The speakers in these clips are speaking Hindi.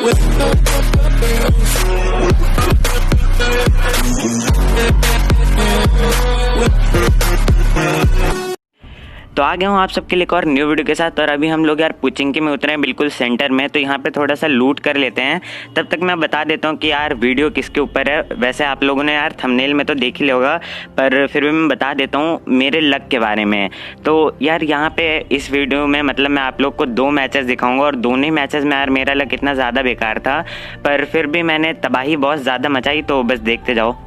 तो आ गया हूँ आप सबके लिए एक और न्यू वीडियो के साथ। और अभी हम लोग यार पुचिंकी में उतरे हैं बिल्कुल सेंटर में, तो यहाँ पे थोड़ा सा लूट कर लेते हैं। तब तक मैं बता देता हूँ कि यार वीडियो किसके ऊपर है। वैसे आप लोगों ने यार थंबनेल में तो देख ही लिया होगा, पर फिर भी मैं बता देता हूँ मेरे लक के बारे में। तो यार यहाँ पे इस वीडियो में मतलब मैं आप लोग को 2 मैचेस दिखाऊंगा, और दोनों ही मैचेस में यार मेरा लक इतना ज़्यादा बेकार था, पर फिर भी मैंने तबाही बहुत ज़्यादा मचाई। तो बस देखते जाओ।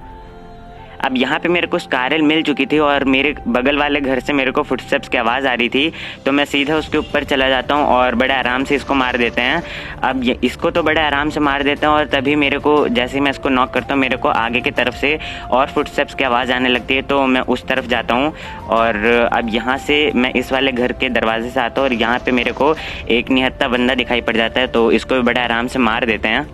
अब यहाँ पे मेरे को स्कारल मिल चुकी थी, और मेरे बगल वाले घर से मेरे को फुटस्टेप्स की आवाज़ आ रही थी, तो मैं सीधा उसके ऊपर चला जाता हूँ और बड़े आराम से इसको मार देते हैं। अब इसको तो बड़े आराम से मार देते हैं, और तभी मेरे को जैसे ही मैं इसको नॉक करता हूँ मेरे को आगे की तरफ से और फुटस्टेप्स की आवाज़ आने लगती है, तो मैं उस तरफ जाता हूँ। और अब यहाँ से मैं इस वाले घर के दरवाजे से आता हूँ, और यहाँ पर मेरे को एक निहत्था बंदा दिखाई पड़ जाता है, तो इसको भी बड़े आराम से मार देते हैं।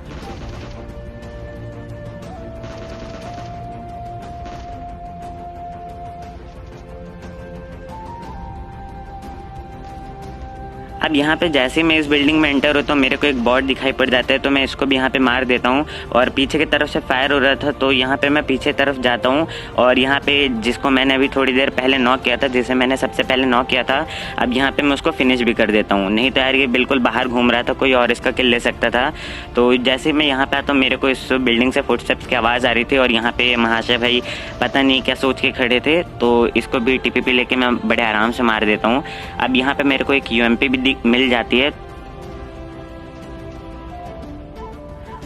अब यहाँ पे जैसे ही मैं इस बिल्डिंग में एंटर होता हूँ मेरे को एक बॉट दिखाई पड़ जाता है, तो मैं इसको भी यहाँ पे मार देता हूँ। और पीछे की तरफ से फायर हो रहा था, तो यहाँ पे मैं पीछे तरफ जाता हूँ, और यहाँ पे जिसको मैंने अभी थोड़ी देर पहले नॉक किया था, जिसे मैंने सबसे पहले नॉक किया था, अब यहाँ पे मैं उसको फिनिश भी कर देता हूँ। नहीं तो यार ये बिल्कुल बाहर घूम रहा था, कोई और इसका किल ले सकता था। तो जैसे मैं यहाँ पे आता हूँ मेरे को इस बिल्डिंग से फुटस्टेप्स की आवाज़ आ रही थी, और यहाँ पे महाशय भाई पता नहीं क्या सोच के खड़े थे, तो इसको भी टीपीपी लेके मैं बड़े आराम से मार देता हूँ। अब यहाँ पे मेरे को एक यूएमपी भी मिल जाती है,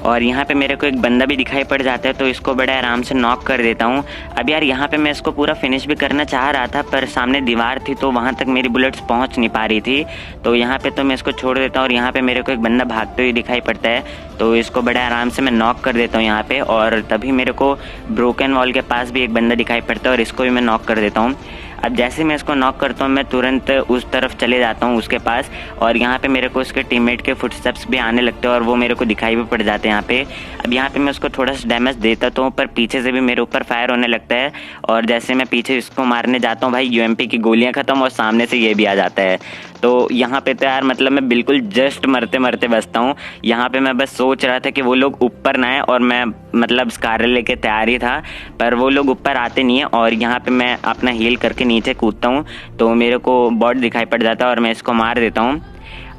और यहाँ पे मेरे को एक बंदा भी दिखाई पड़ जाता है, तो इसको बड़े आराम से नॉक कर देता हूँ। अब यार यहाँ पे मैं इसको पूरा फिनिश भी करना चाह रहा था, पर सामने दीवार थी तो वहाँ तक मेरी बुलेट्स पहुँच नहीं पा रही थी, तो यहाँ पे तो मैं इसको छोड़ देता हूँ। और यहाँ पे मेरे को एक बंदा भागते हुए दिखाई पड़ता है, तो इसको बड़े आराम से मैं नॉक कर देता हूँ यहाँ पे। और तभी मेरे को ब्रोकन वॉल के पास भी एक बंदा दिखाई पड़ता है, और इसको भी मैं नॉक कर देता हूँ। अब जैसे मैं इसको नॉक करता हूँ मैं तुरंत उस तरफ चले जाता हूँ उसके पास, और यहाँ पे मेरे को उसके टीममेट के फुटस्टेप्स भी आने लगते हैं, और वो मेरे को दिखाई भी पड़ जाते हैं यहाँ पे। अब यहाँ पे मैं उसको थोड़ा सा डैमेज देता तो हूँ, पर पीछे से भी मेरे ऊपर फायर होने लगता है, और जैसे मैं पीछे इसको मारने जाता हूँ भाई यूएमपी की गोलियाँ ख़त्म, और सामने से ये भी आ जाता है। तो यहाँ पे तो यार मतलब मैं बिल्कुल जस्ट मरते मरते बचता हूँ। यहाँ पे मैं बस सोच रहा था कि वो लोग ऊपर ना आए, और मैं मतलब स्कारल लेके तैयार ही था, पर वो लोग ऊपर आते नहीं है। और यहाँ पे मैं अपना हील करके नीचे कूदता हूँ, तो मेरे को बॉट दिखाई पड़ जाता है, और मैं इसको मार देता हूँ।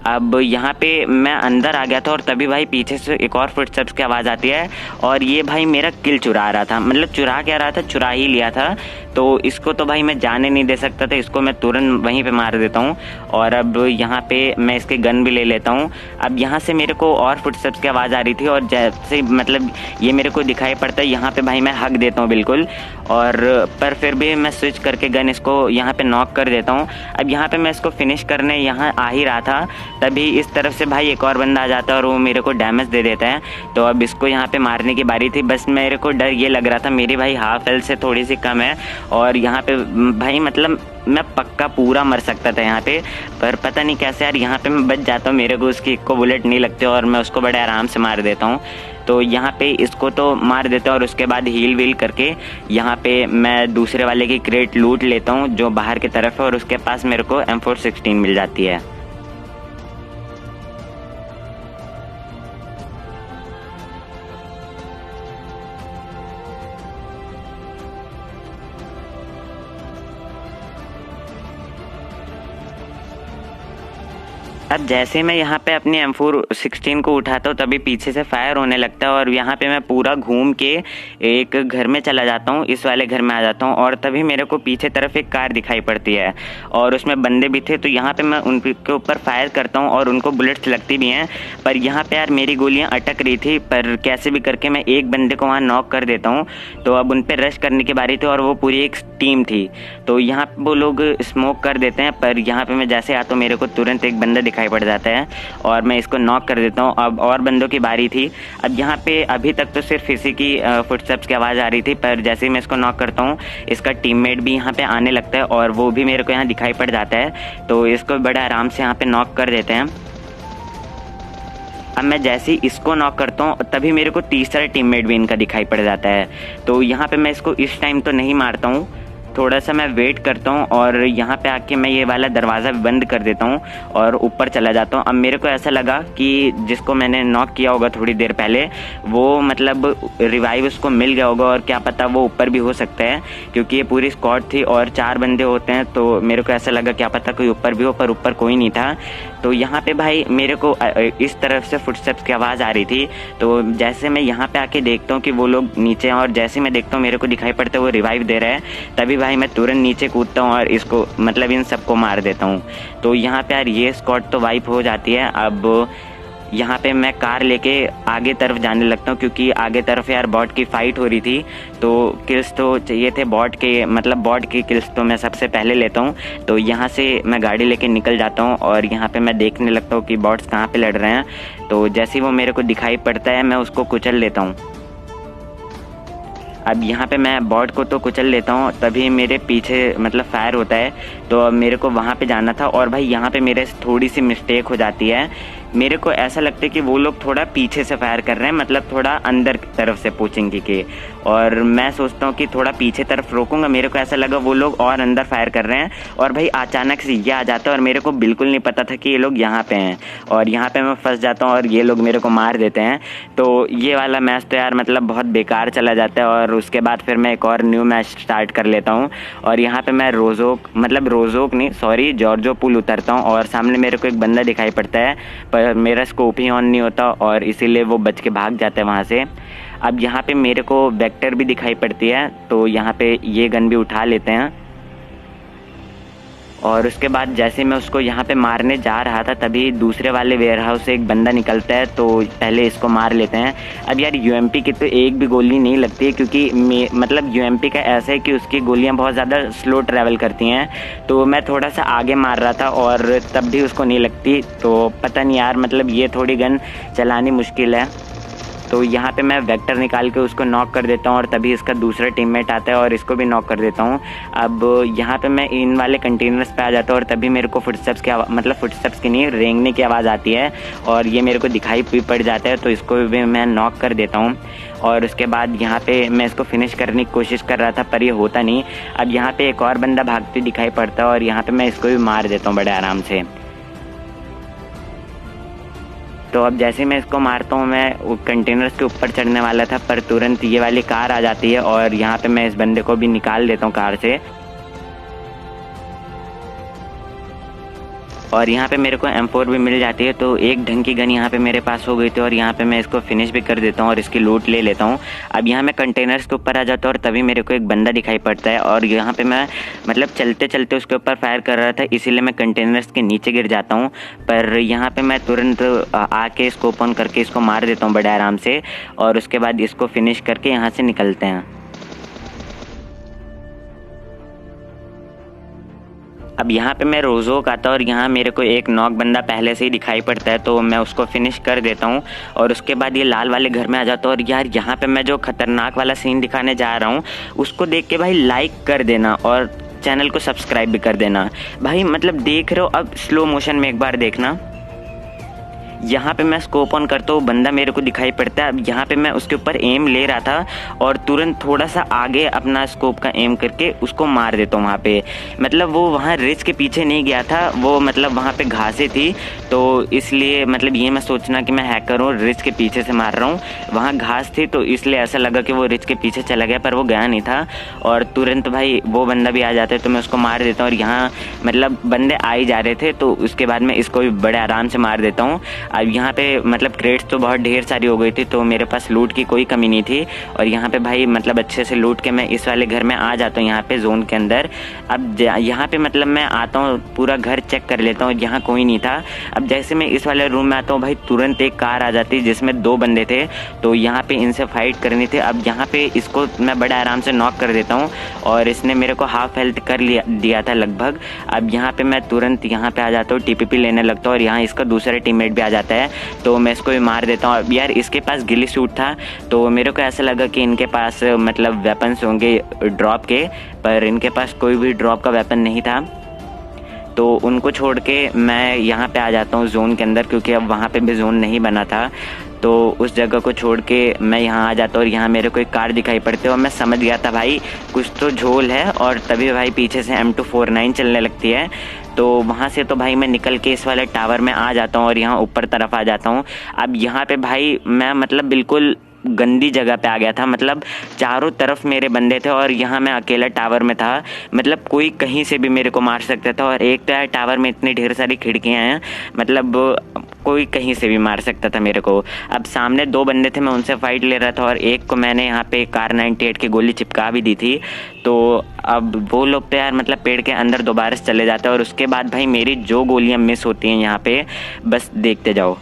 अब यहाँ पे मैं अंदर आ गया था, और तभी भाई पीछे से एक और फुटस्टेप्स की आवाज़ आती है, और ये भाई मेरा किल चुरा रहा था, मतलब चुरा क्या रहा था, चुरा ही लिया था। तो इसको तो भाई मैं जाने नहीं दे सकता था, इसको मैं तुरंत वहीं पे मार देता हूँ। और अब यहाँ पे मैं इसके गन भी ले लेता हूँ। अब यहाँ से मेरे को और फुटस्टेप्स की आवाज़ आ रही थी, और जैसे मतलब ये मेरे को दिखाई पड़ता है, यहाँ पे भाई मैं हक देता हूँ बिल्कुल, और पर फिर भी मैं स्विच करके गन इसको यहाँ पे नॉक कर देता हूँ। अब यहाँ पे मैं इसको फिनिश करने यहाँ आ ही रहा था, तभी इस तरफ से भाई एक और बंदा आ जाता है, और वो मेरे को डैमेज दे देता है। तो अब इसको यहाँ पे मारने की बारी थी, बस मेरे को डर ये लग रहा था मेरी भाई हाफ हेल्थ से थोड़ी सी कम है, और यहाँ पे भाई मतलब मैं पक्का पूरा मर सकता था यहाँ पे, पर पता नहीं कैसे यार यहाँ पे मैं बच जाता हूँ, मेरे को उसकी एक को बुलेट नहीं लगती, और मैं उसको बड़े आराम से मार देता हूँ। तो यहाँ पे इसको तो मार देता हूँ, और उसके बाद हील वील करके यहाँ पे मैं दूसरे वाले की क्रेट लूट लेता हूँ जो बाहर की तरफ है, और उसके पास मेरे को M416 मिल जाती है। अब जैसे मैं यहाँ पे अपनी M416 को उठाता हूँ तभी पीछे से फायर होने लगता है, और यहाँ पे मैं पूरा घूम के एक घर में चला जाता हूँ, इस वाले घर में आ जाता हूँ, और तभी मेरे को पीछे तरफ एक कार दिखाई पड़ती है, और उसमें बंदे भी थे। तो यहाँ पे मैं उनके ऊपर फायर करता हूँ, और उनको बुलेट्स लगती भी हैं, पर यहाँ पे यार मेरी गोलियाँ अटक रही थी, पर कैसे भी करके मैं एक बंदे को वहाँ नॉक कर देता हूँ। तो अब उन पर रश करने की बारी थी, और वो पूरी एक टीम थी, तो यहाँ पे वो लोग स्मोक कर देते हैं, पर यहाँ पे मैं जैसे आता हूँ मेरे को तुरंत एक बंदा दिखाई पड़ जाता है, और मैं इसको नॉक कर देता हूँ। अब और बंदों की बारी थी। अब यहाँ पे अभी तक तो सिर्फ इसी की फुटस्टेप्स की आवाज़ आ रही थी, पर जैसे ही मैं इसको नॉक करता हूँ इसका टीममेट भी यहाँ पे आने लगता है, और वो भी मेरे को यहाँ दिखाई पड़ जाता है, तो इसको बड़े आराम से यहाँ पे नॉक कर देते हैं। अब मैं जैसे ही इसको नॉक करता हूँ तभी मेरे को तीसरा टीममेट भी इनका दिखाई पड़ जाता है, तो यहाँ पे मैं इसको इस टाइम तो नहीं मारता हूँ, थोड़ा सा मैं वेट करता हूँ और यहाँ पे आके मैं ये वाला दरवाज़ा बंद कर देता हूँ और ऊपर चला जाता हूँ। अब मेरे को ऐसा लगा कि जिसको मैंने नॉक किया होगा थोड़ी देर पहले वो मतलब रिवाइव उसको मिल गया होगा, और क्या पता वो ऊपर भी हो सकता है क्योंकि ये पूरी स्क्वाड थी और 4 बंदे होते हैं। तो मेरे को ऐसा लगा क्या पता कोई ऊपर भी हो, पर ऊपर कोई नहीं था। तो यहाँ पे भाई मेरे को इस तरफ से फुटस्टेप्स की आवाज़ आ रही थी। तो जैसे मैं यहाँ पे आके देखता हूँ कि वो लोग नीचे हैं और जैसे मैं देखता हूँ मेरे को दिखाई पड़ता है वो रिवाइव दे रहा है, तभी भाई मैं तुरंत नीचे कूदता हूँ और इसको मतलब इन सबको मार देता हूँ। तो यहाँ पे यार ये स्क्वाड तो वाइप हो जाती है। अब यहाँ पे मैं कार लेके आगे तरफ जाने लगता हूँ क्योंकि आगे तरफ यार बॉट की फाइट हो रही थी, तो किल्स तो चाहिए थे बॉट के, मतलब बॉट की किल्स तो मैं सबसे पहले लेता हूँ। तो यहाँ से मैं गाड़ी लेके निकल जाता हूँ और यहाँ पे मैं देखने लगता हूँ कि बॉट्स कहाँ पे लड़ रहे हैं। तो जैसे ही वो मेरे को दिखाई पड़ता है मैं उसको कुचल लेता हूँ। अब यहाँ पे मैं बॉट को तो कुचल लेता हूँ, तभी मेरे पीछे मतलब फायर होता है। तो अब मेरे को वहाँ पे जाना था और भाई यहाँ पे मेरे से थोड़ी सी मिस्टेक हो जाती है। मेरे को ऐसा लगता है कि वो लोग थोड़ा पीछे से फायर कर रहे हैं, मतलब थोड़ा अंदर की तरफ से पूछेंगे के, और मैं सोचता हूँ कि थोड़ा पीछे तरफ रोकूंगा। मेरे को ऐसा लगा वो लोग और अंदर फायर कर रहे हैं और भाई अचानक से ये आ जाता है और मेरे को बिल्कुल नहीं पता था कि ये लोग यहाँ पे हैं, और यहाँ पे मैं फंस जाता हूँ और ये लोग मेरे को मार देते हैं। तो ये वाला मैच तो यार मतलब बहुत बेकार चला जाता है और उसके बाद फिर मैं एक और न्यू मैच स्टार्ट कर लेता हूँ। और यहाँ पे मैं रोजोक नहीं सॉरी जॉर्जो पुल उतरता हूँ और सामने मेरे को एक बंदा दिखाई पड़ता है, पर मेरा स्कोप ही ऑन नहीं होता और इसीलिए वो बच के भाग जाता है वहाँ से। अब यहाँ पे मेरे को वेक्टर भी दिखाई पड़ती है, तो यहाँ पे ये गन भी उठा लेते हैं। और उसके बाद जैसे मैं उसको यहाँ पे मारने जा रहा था तभी दूसरे वाले वेयर हाउस से एक बंदा निकलता है, तो पहले इसको मार लेते हैं। अब यार यूएमपी की तो एक भी गोली नहीं लगती है क्योंकि मतलब यूएमपी का ऐसा है कि उसकी गोलियाँ बहुत ज़्यादा स्लो ट्रैवल करती हैं। तो मैं थोड़ा सा आगे मार रहा था और तब भी उसको नहीं लगती, तो पता नहीं यार मतलब ये थोड़ी गन चलानी मुश्किल है। तो यहाँ पे मैं वेक्टर निकाल के उसको नॉक कर देता हूँ और तभी इसका दूसरा टीममेट आता है और इसको भी नॉक कर देता हूँ। अब यहाँ पे मैं इन वाले कंटेनर्स पे आ जाता हूँ और तभी मेरे को फुटस्टेप्स की नहीं रेंगने की आवाज़ आती है और ये मेरे को दिखाई भी पड़ जाता है, तो इसको भी मैं नॉक कर देता हूँ। और उसके बाद यहाँ पे मैं इसको फिनिश करने की कोशिश कर रहा था पर ये होता नहीं। अब यहाँ पे एक और बंदा भागते दिखाई पड़ता है और यहाँ पे मैं इसको भी मार देता हूँ बड़े आराम से। तो अब जैसे मैं इसको मारता हूँ मैं कंटेनर्स के ऊपर चढ़ने वाला था, पर तुरंत ये वाली कार आ जाती है और यहाँ पे मैं इस बंदे को भी निकाल देता हूँ कार से। और यहाँ पे मेरे को M4 भी मिल जाती है, तो एक ढंग की गन यहाँ पे मेरे पास हो गई थी और यहाँ पे मैं इसको फिनिश भी कर देता हूँ और इसकी लूट ले लेता हूँ। अब यहाँ मैं कंटेनर्स के ऊपर आ जाता हूँ और तभी मेरे को एक बंदा दिखाई पड़ता है और यहाँ पे मैं मतलब चलते चलते उसके ऊपर फायर कर रहा था, इसीलिए मैं कंटेनर्स के नीचे गिर जाता हूँ। पर यहाँ पे मैं तुरंत आके इसको ओपन करके इसको मार देता हूँ बड़े आराम से और उसके बाद इसको फिनिश करके यहाँ से निकलते हैं। अब यहाँ पे मैं रोजोक आता और यहाँ मेरे को एक नॉक बंदा पहले से ही दिखाई पड़ता है, तो मैं उसको फिनिश कर देता हूँ और उसके बाद ये लाल वाले घर में आ जाता हूँ। और यार यहाँ पे मैं जो खतरनाक वाला सीन दिखाने जा रहा हूँ उसको देख के भाई लाइक कर देना और चैनल को सब्सक्राइब भी कर देना भाई। मतलब देख रहे हो, अब स्लो मोशन में एक बार देखना। यहाँ पे मैं स्कोप ऑन करता हूँ, बंदा मेरे को दिखाई पड़ता है। अब यहाँ पे मैं उसके ऊपर एम ले रहा था और तुरंत थोड़ा सा आगे अपना स्कोप का एम करके उसको मार देता हूँ वहाँ पे। मतलब वो वहाँ रिच के पीछे नहीं गया था, वो मतलब वहाँ पे घासें थी, तो इसलिए मतलब ये मैं सोचना कि मैं हैकर हूँ, रिच के पीछे से मार रहा हूँ। वहाँ घास थी तो इसलिए ऐसा लगा कि वो रिच के पीछे चला गया, पर वो गया नहीं था। और तुरंत भाई वो बंदा भी आ जाता है तो मैं उसको मार देता हूँ। और यहाँ मतलब बंदे आ ही जा रहे थे तो उसके बाद मैं इसको भी बड़े आराम से मार देता हूँ। अब यहाँ पे मतलब क्रेट्स तो बहुत ढेर सारी हो गई थी, तो मेरे पास लूट की कोई कमी नहीं थी। और यहाँ पे भाई मतलब अच्छे से लूट के मैं इस वाले घर में आ जाता हूँ, यहाँ पे जोन के अंदर। अब यहाँ पे मतलब मैं आता हूँ, पूरा घर चेक कर लेता हूँ, यहाँ कोई नहीं था। अब जैसे मैं इस वाले रूम में आता हूँ भाई तुरंत एक कार आ जाती है जिसमें 2 बंदे थे, तो यहाँ पे इनसे फाइट करनी थी। अब यहाँ पे इसको मैं बड़े आराम से नॉक कर देता हूँ और इसने मेरे को हाफ हेल्थ कर दिया था लगभग। अब यहाँ पे मैं तुरंत यहाँ पे आ जाता हूँ, टीपीपी लेने लगता हूँ और यहाँ इसका दूसरा टीममेट भी आ जाता है, तो मैं इसको भी मार देता हूँ। अब यार इसके पास गिली सूट था, तो मेरे को ऐसा लगा कि इनके पास मतलब वेपन्स होंगे ड्रॉप के, पर इनके पास कोई भी ड्रॉप का वेपन नहीं था। तो उनको छोड़ के मैं यहाँ पे आ जाता हूँ जोन के अंदर, क्योंकि अब वहाँ पे भी जोन नहीं बना था। तो उस जगह को छोड़ के मैं यहाँ आ जाता हूँ और यहाँ मेरे को एक कार दिखाई पड़ती है और मैं समझ गया था भाई कुछ तो झोल है। और तभी भाई पीछे से M249 चलने लगती है। तो वहाँ से तो भाई मैं निकल के इस वाले टावर में आ जाता हूँ और यहाँ ऊपर तरफ आ जाता हूँ। अब यहाँ पे भाई मैं मतलब बिल्कुल गंदी जगह पे आ गया था। मतलब चारों तरफ मेरे बंदे थे और यहाँ मैं अकेला टावर में था। मतलब कोई कहीं से भी मेरे को मार सकता था। और एक तो यार टावर में इतनी ढेर सारी खिड़कियाँ हैं, मतलब कोई कहीं से भी मार सकता था मेरे को। अब सामने 2 बंदे थे, मैं उनसे फाइट ले रहा था और एक को मैंने यहाँ पे कार 98 की गोली चिपका भी दी थी। तो अब वो लोग तो यार मतलब पेड़ के अंदर दोबारा से चले जाते हैं और उसके बाद भाई मेरी जो गोलियाँ मिस होती हैं यहाँ पे, बस देखते जाओ।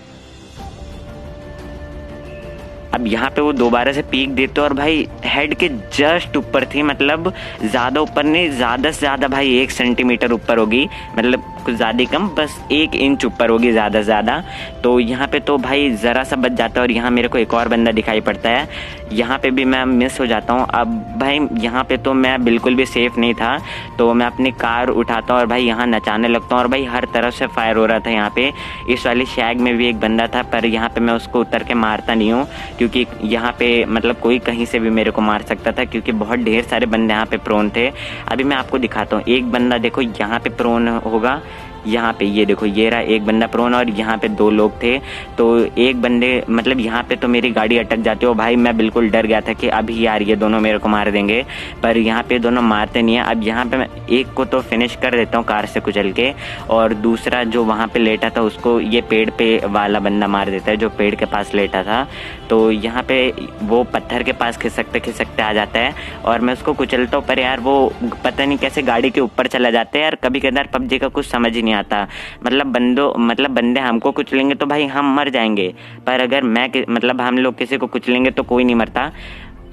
अब यहाँ पे वो दोबारा से पीक देते और भाई हेड के जस्ट ऊपर थी, मतलब ज़्यादा ऊपर नहीं, ज़्यादा से ज़्यादा भाई 1 सेंटीमीटर ऊपर होगी, मतलब कुछ ज़्यादा कम, बस 1 इंच ऊपर होगी ज़्यादा से ज़्यादा। तो यहाँ पे तो भाई ज़रा सा बच जाता है और यहाँ मेरे को एक और बंदा दिखाई पड़ता है। यहाँ पे भी मैं मिस हो जाता हूँ। अब भाई यहाँ पे तो मैं बिल्कुल भी सेफ़ नहीं था, तो मैं अपनी कार उठाता हूँ और भाई यहाँ नचाने लगता हूँ और भाई हर तरफ से फायर हो रहा था। यहाँ पे इस वाली शैग में भी एक बंदा था, पर यहाँ पे मैं उसको उतर के मारता नहीं हूँ, क्योंकि यहाँ पे मतलब कोई कहीं से भी मेरे को मार सकता था, क्योंकि बहुत ढेर सारे बंदे यहाँ पे प्रोन थे। अभी मैं आपको दिखाता हूँ, एक बंदा देखो यहाँ पे प्रोन होगा, यहाँ पे ये देखो, ये रहा एक बंदा प्रोन और यहाँ पे 2 लोग थे। तो एक बंदे मतलब यहाँ पे तो मेरी गाड़ी अटक जाती है। भाई मैं बिल्कुल डर गया था कि अभी यार ये दोनों मेरे को मार देंगे, पर यहाँ पे दोनों मारते नहीं है। अब यहाँ पे मैं एक को तो फिनिश कर देता हूँ कार से कुचल के, और दूसरा जो वहाँ पे लेटा था उसको ये पेड़ पे वाला बंदा मार देता है, जो पेड़ के पास लेटा था। तो यहाँ पे वो पत्थर के पास खिसकते आ जाता है और मैं उसको कुचलता हूँ, पर यार वो पता नहीं कैसे गाड़ी के ऊपर चला जाता है। यार कभी कभार PUBG का कुछ समझ ही नहीं आता, मतलब बंदे हमको कुचलेंगे तो भाई हम मर जाएंगे, पर अगर मतलब हम लोग किसी को कुचलेंगे तो कोई नहीं मरता।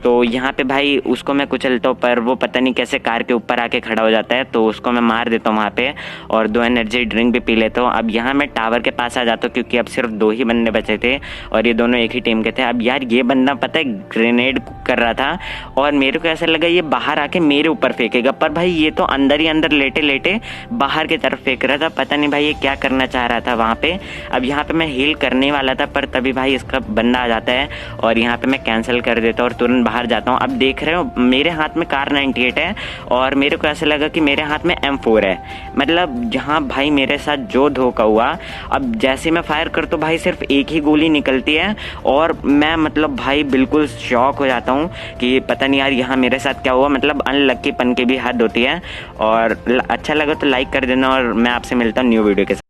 तो यहाँ पे भाई उसको मैं कुचलता हूँ, पर वो पता नहीं कैसे कार के ऊपर आके खड़ा हो जाता है, तो उसको मैं मार देता हूँ वहाँ पे और 2 एनर्जी ड्रिंक भी पी लेता हूँ। अब यहाँ मैं टावर के पास आ जाता हूँ, क्योंकि अब सिर्फ 2 ही बंदे बचे थे और ये दोनों एक ही टीम के थे। अब यार ये बंदा पता है ग्रेनेड कर रहा था और मेरे को ऐसा लगा ये बाहर आके मेरे ऊपर फेंकेगा, पर भाई ये तो अंदर ही अंदर लेटे लेटे बाहर की तरफ फेंक रहा था। पता नहीं भाई ये क्या करना चाह रहा था वहाँ पे। अब यहाँ पे मैं हील करने वाला था, पर तभी भाई इसका बंदा आ जाता है और यहाँ पे मैं कैंसिल कर देता हूँ और तुरंत बाहर जाता हूँ। अब देख रहे हो मेरे हाथ में कार 98 है और मेरे को ऐसा लगा कि मेरे हाथ में M4 है। मतलब जहाँ भाई मेरे साथ जो धोखा हुआ, अब जैसे मैं फायर करता हूँ भाई सिर्फ एक ही गोली निकलती है और मैं मतलब भाई बिल्कुल शॉक हो जाता हूँ कि पता नहीं यार यहाँ मेरे साथ क्या हुआ। मतलब अनलक्कीपन की भी हद होती है। और अच्छा लगा तो लाइक कर देना और मैं आपसे मिलता हूँ न्यू वीडियो के साथ।